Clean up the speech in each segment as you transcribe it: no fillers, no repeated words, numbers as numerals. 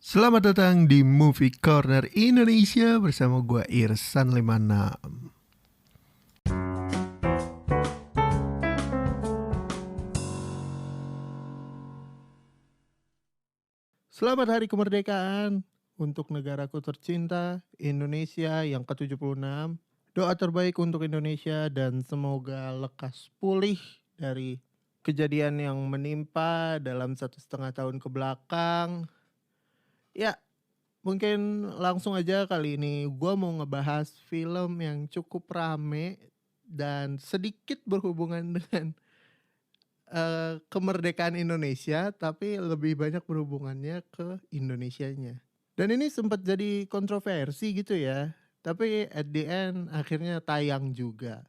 Selamat datang di Movie Corner Indonesia bersama gue Irsan 56. Selamat Hari Kemerdekaan untuk negaraku tercinta Indonesia yang ke-76. Doa terbaik untuk Indonesia dan semoga lekas pulih dari kejadian yang menimpa dalam 1,5 tahun ke belakang. Ya, mungkin langsung aja kali ini gue mau ngebahas film yang cukup rame dan sedikit berhubungan dengan kemerdekaan Indonesia, tapi lebih banyak berhubungannya ke Indonesianya. Dan ini sempat jadi kontroversi gitu ya, tapi at the end akhirnya tayang juga.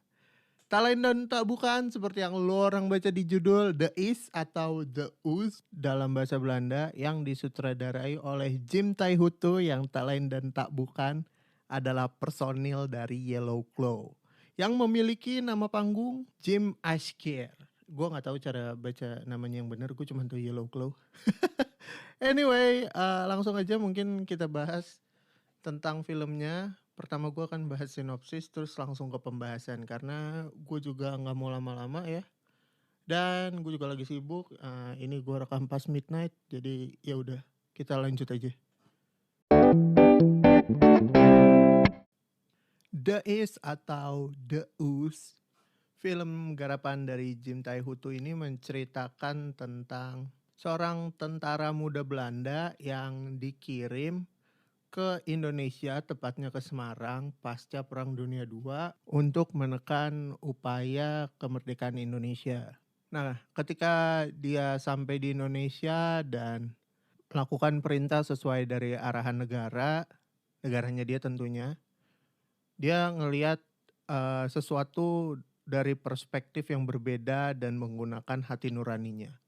Tak lain dan tak bukan seperti yang lo orang baca di judul The Is atau The Oos dalam bahasa Belanda yang disutradarai oleh Jim Taihutu yang tak lain dan tak bukan adalah personil dari Yellow Claw yang memiliki nama panggung Jim Ashker. Gue nggak tahu cara baca namanya yang benar, gue cuma tahu Yellow Claw. Anyway, langsung aja mungkin kita bahas tentang filmnya. Pertama gue akan bahas sinopsis terus langsung ke pembahasan karena gue juga nggak mau lama-lama ya. Dan gue juga lagi sibuk. Ini gue rekam pas midnight, jadi ya udah kita lanjut aja. The Is atau The Oos, film garapan dari Jim Taihutu ini menceritakan tentang seorang tentara muda Belanda yang dikirim ke Indonesia, tepatnya ke Semarang pasca Perang Dunia II untuk menekan upaya kemerdekaan Indonesia. Nah, ketika dia sampai di Indonesia dan melakukan perintah sesuai dari arahan negaranya dia tentunya, dia ngelihat sesuatu dari perspektif yang berbeda dan menggunakan hati nuraninya.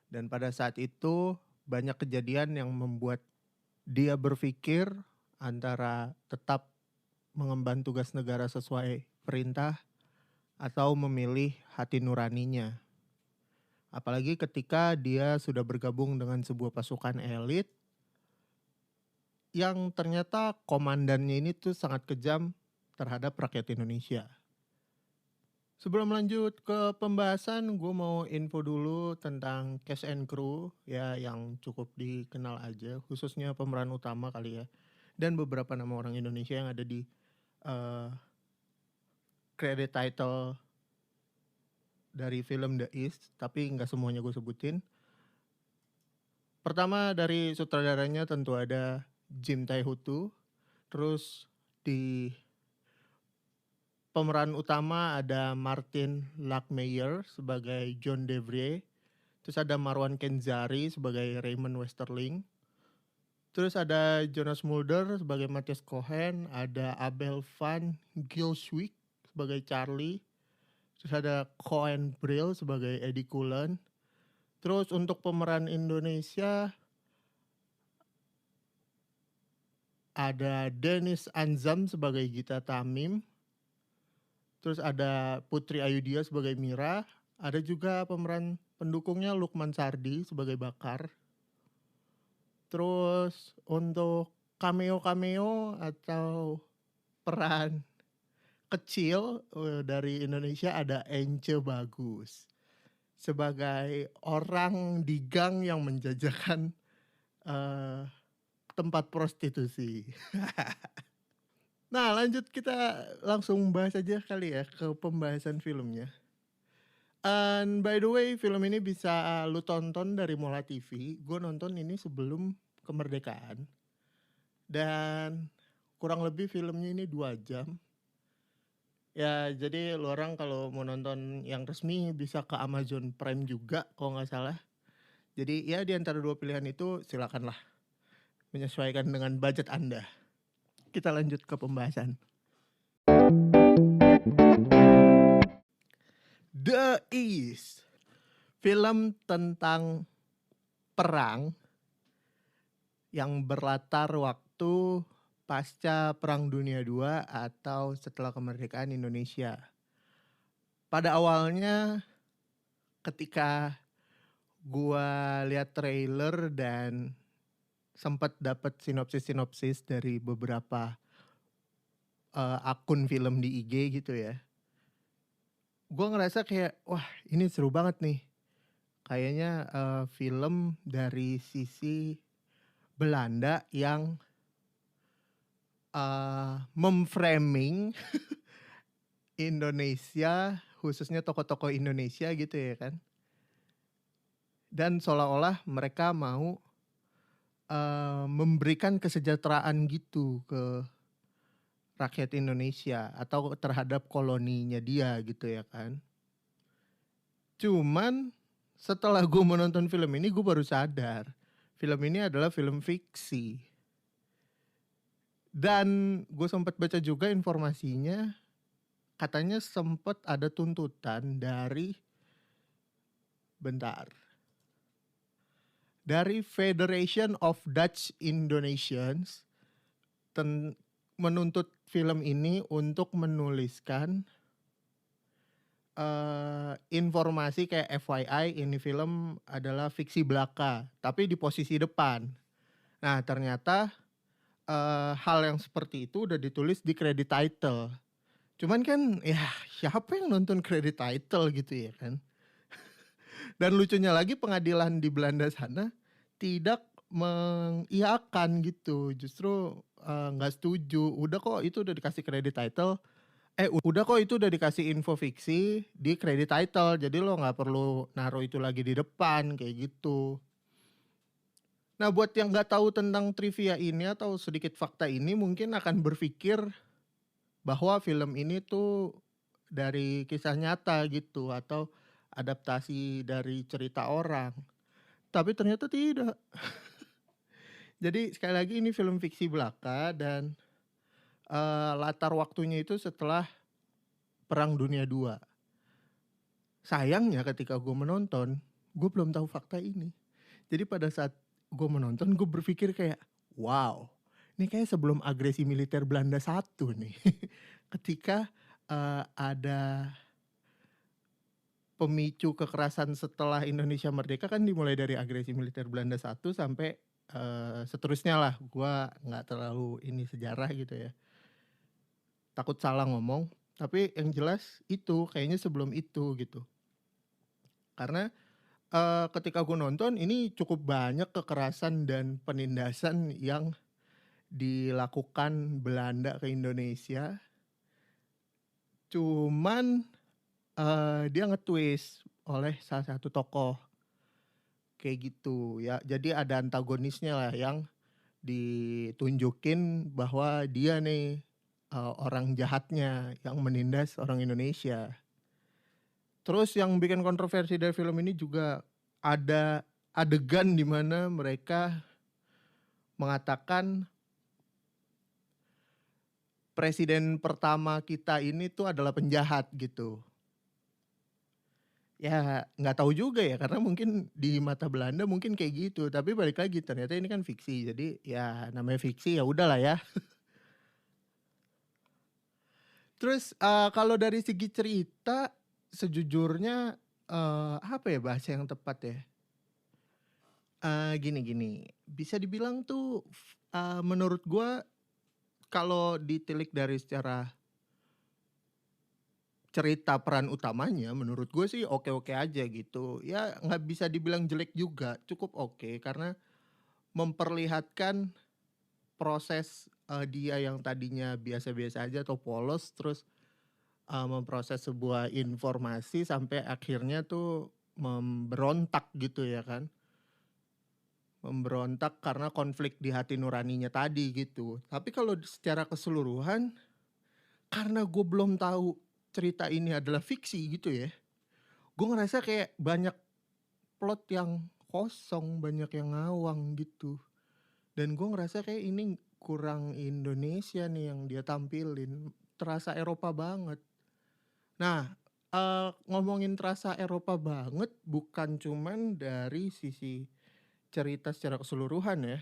Dan pada saat itu banyak kejadian yang membuat dia berpikir antara tetap mengemban tugas negara sesuai perintah atau memilih hati nuraninya. Apalagi ketika dia sudah bergabung dengan sebuah pasukan elit yang ternyata komandannya ini tuh sangat kejam terhadap rakyat Indonesia. Sebelum lanjut ke pembahasan, gue mau info dulu tentang cast and crew ya yang cukup dikenal aja, khususnya pemeran utama kali ya. Dan beberapa nama orang Indonesia yang ada di credit title dari film The East, tapi nggak semuanya gue sebutin. Pertama dari sutradaranya tentu ada Jim Taihutu, terus di pemeran utama ada Martin Lackmeyer sebagai John Devrie, terus ada Marwan Kenzari sebagai Raymond Westerling, terus ada Jonas Mulder sebagai Matthias Cohen, ada Abel van Gilswijk sebagai Charlie, terus ada Coen Brill sebagai Eddie Cullen. Terus untuk pemeran Indonesia ada Dennis Anzam sebagai Gita Tamim. Terus ada Putri Ayudhya sebagai Mira. Ada juga pemeran pendukungnya Lukman Sardi sebagai Bakar. Terus untuk cameo-cameo atau peran kecil dari Indonesia ada Ence Bagus sebagai orang di gang yang menjajakan tempat prostitusi. Nah, lanjut kita langsung bahas aja kali ya ke pembahasan filmnya. And by the way, film ini bisa lu tonton dari Mola TV. Gue nonton ini sebelum kemerdekaan. Dan kurang lebih filmnya ini 2 jam. Ya, jadi lu orang kalau mau nonton yang resmi bisa ke Amazon Prime juga kalau nggak salah. Jadi ya di antara 2 pilihan itu silakanlah menyesuaikan dengan budget Anda. Kita lanjut ke pembahasan. The Is, film tentang perang yang berlatar waktu pasca Perang Dunia II atau setelah kemerdekaan Indonesia. Pada awalnya ketika gua lihat trailer dan sempat dapat sinopsis-sinopsis dari beberapa akun film di IG gitu ya. Gue ngerasa kayak, wah ini seru banget nih. Kayaknya film dari sisi Belanda yang memframing Indonesia, khususnya tokoh-tokoh Indonesia gitu ya kan. Dan seolah-olah mereka mau memberikan kesejahteraan gitu ke rakyat Indonesia atau terhadap koloninya dia gitu ya kan. Cuman setelah gue menonton film ini gue baru sadar film ini adalah film fiksi. Dan gue sempat baca juga informasinya, katanya sempat ada tuntutan dari Federation of Dutch Indonesians menuntut film ini untuk menuliskan informasi kayak FYI ini film adalah fiksi belaka, tapi di posisi depan. Nah ternyata hal yang seperti itu udah ditulis di credit title. Cuman kan ya siapa yang nonton credit title gitu ya kan. Dan lucunya lagi pengadilan di Belanda sana tidak mengiyakan gitu. Justru nggak setuju. Udah kok itu udah dikasih credit title. Udah kok itu udah dikasih info fiksi di credit title. Jadi lo nggak perlu naruh itu lagi di depan kayak gitu. Nah buat yang nggak tahu tentang trivia ini atau sedikit fakta ini mungkin akan berpikir bahwa film ini tuh dari kisah nyata gitu atau adaptasi dari cerita orang. Tapi ternyata tidak. Jadi sekali lagi ini film fiksi belaka dan latar waktunya itu setelah Perang Dunia II. Sayangnya ketika gue menonton, gue belum tahu fakta ini. Jadi pada saat gue menonton, gue berpikir kayak, wow, ini kayak sebelum agresi militer Belanda 1 nih. Ketika ada pemicu kekerasan setelah Indonesia merdeka kan dimulai dari agresi militer Belanda 1 sampai seterusnya lah. Gue nggak terlalu ini sejarah gitu ya. Takut salah ngomong. Tapi yang jelas itu kayaknya sebelum itu gitu. Karena ketika gue nonton ini cukup banyak kekerasan dan penindasan yang dilakukan Belanda ke Indonesia. Cuman dia nge-twist oleh salah satu tokoh kayak gitu ya. Jadi ada antagonisnya lah yang ditunjukin bahwa dia nih orang jahatnya yang menindas orang Indonesia. Terus yang bikin kontroversi dari film ini juga ada adegan di mana mereka mengatakan presiden pertama kita ini tuh adalah penjahat gitu. Ya nggak tahu juga ya karena mungkin di mata Belanda mungkin kayak gitu. Tapi balik lagi ternyata ini kan fiksi. Jadi ya namanya fiksi ya udahlah ya. Terus kalau dari segi cerita sejujurnya apa ya bahasa yang tepat ya? Gini, bisa dibilang tuh menurut gue kalau ditilik dari secara cerita peran utamanya menurut gue sih oke-oke aja gitu. Ya nggak bisa dibilang jelek juga, cukup oke karena memperlihatkan proses dia yang tadinya biasa-biasa aja atau polos terus memproses sebuah informasi sampai akhirnya tuh memberontak gitu ya kan. Memberontak karena konflik di hati nuraninya tadi gitu. Tapi kalau secara keseluruhan karena gue belum tahu cerita ini adalah fiksi gitu ya. Gue ngerasa kayak banyak plot yang kosong, banyak yang ngawang gitu. Dan gue ngerasa kayak ini kurang Indonesia nih yang dia tampilin. Terasa Eropa banget. Nah, ngomongin terasa Eropa banget bukan cuman dari sisi cerita secara keseluruhan ya.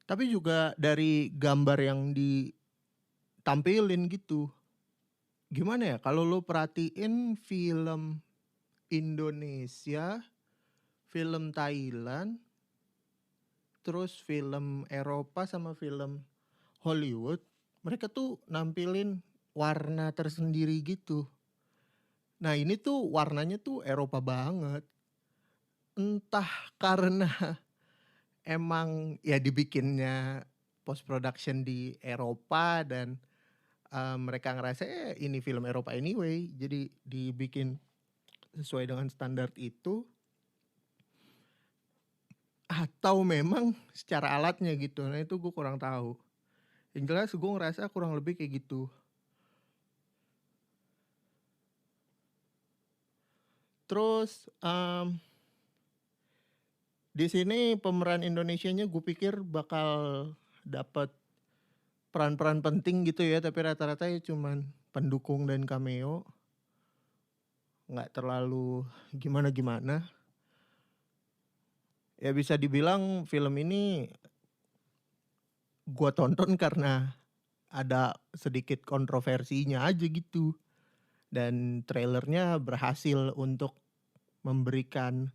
Tapi juga dari gambar yang ditampilin gitu. Gimana ya kalau lo perhatiin film Indonesia, film Thailand, terus film Eropa sama film Hollywood, mereka tuh nampilin warna tersendiri gitu. Nah ini tuh warnanya tuh Eropa banget. Entah karena emang ya dibikinnya post production di Eropa dan mereka ngerasa ini film Eropa anyway, jadi dibikin sesuai dengan standar itu, atau memang secara alatnya gitu. Nah itu gue kurang tahu. Yang jelas gue ngerasa kurang lebih kayak gitu. Terus di sini pemeran Indonesianya gue pikir bakal dapat peran-peran penting gitu ya, tapi rata-rata ya cuman pendukung dan cameo, nggak terlalu gimana-gimana. Ya bisa dibilang film ini gue tonton karena ada sedikit kontroversinya aja gitu, dan trailernya berhasil untuk memberikan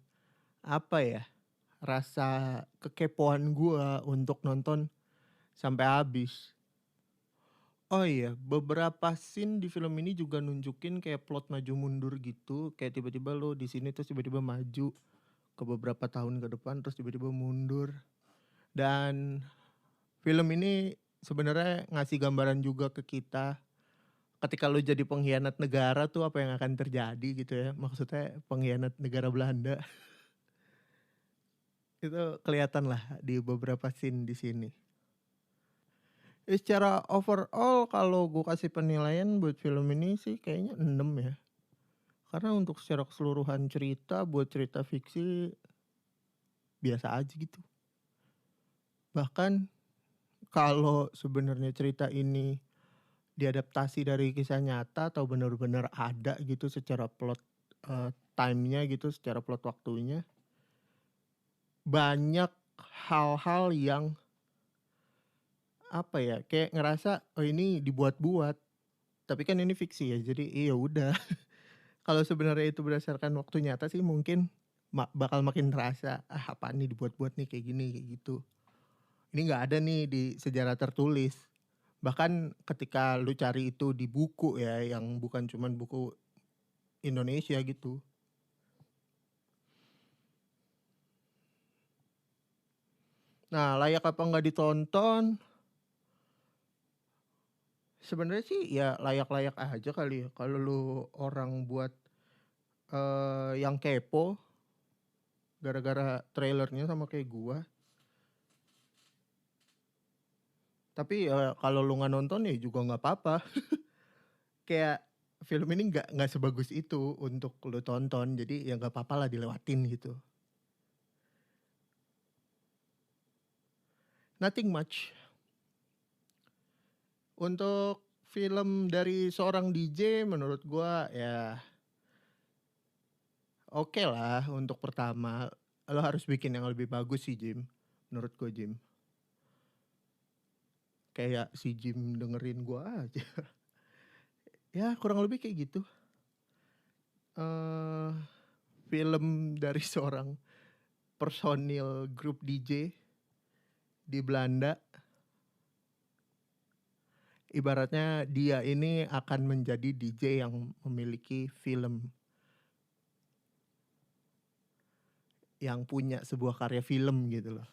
apa ya, rasa kekepoan gue untuk nonton sampai habis. Oh iya, beberapa scene di film ini juga nunjukin kayak plot maju mundur gitu, kayak tiba-tiba lo di sini terus tiba-tiba maju ke beberapa tahun ke depan terus tiba-tiba mundur. Dan film ini sebenarnya ngasih gambaran juga ke kita ketika lo jadi pengkhianat negara tuh apa yang akan terjadi gitu ya. Maksudnya pengkhianat negara Belanda. Itu kelihatan lah di beberapa scene di sini. Secara overall kalau gue kasih penilaian buat film ini sih kayaknya 6 ya. Karena untuk secara keseluruhan cerita, buat cerita fiksi biasa aja gitu. Bahkan kalau sebenarnya cerita ini diadaptasi dari kisah nyata atau benar-benar ada gitu secara plot time-nya gitu, secara plot waktunya, banyak hal-hal yang apa ya, kayak ngerasa oh ini dibuat-buat, tapi kan ini fiksi ya, jadi iya udah. Kalau sebenarnya itu berdasarkan waktu nyata sih mungkin bakal makin terasa apa nih dibuat-buat nih kayak gini kayak gitu. Ini nggak ada nih di sejarah tertulis. Bahkan ketika lu cari itu di buku ya, yang bukan cuman buku Indonesia gitu. Nah, layak apa nggak ditonton? Sebenarnya sih ya layak-layak aja kali ya. Kalau lu orang buat yang kepo gara-gara trailernya sama kayak gua. Tapi ya kalau lu nggak nonton ya juga nggak apa-apa. Kayak film ini nggak sebagus itu untuk lu tonton, jadi ya nggak apa-apa lah dilewatin gitu. Nothing much. Untuk film dari seorang DJ menurut gua ya oke lah untuk pertama. Lo harus bikin yang lebih bagus sih Jim. Menurut gua Jim. Kayak si Jim dengerin gua aja. Ya kurang lebih kayak gitu. Film dari seorang personil grup DJ di Belanda. Ibaratnya dia ini akan menjadi DJ yang memiliki film, yang punya sebuah karya film gitu loh.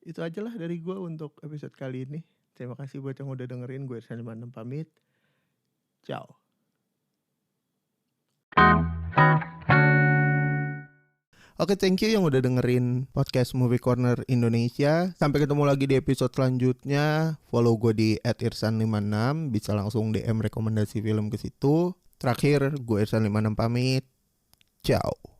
Itu aja lah dari gue untuk episode kali ini. Terima kasih buat yang udah dengerin. Gue Irsan 56 pamit. Ciao. Oke, thank you yang udah dengerin podcast Movie Corner Indonesia. Sampai ketemu lagi di episode selanjutnya. Follow gue di @irsan56. Bisa langsung DM rekomendasi film ke situ. Terakhir, gue Irsan 56 pamit. Ciao.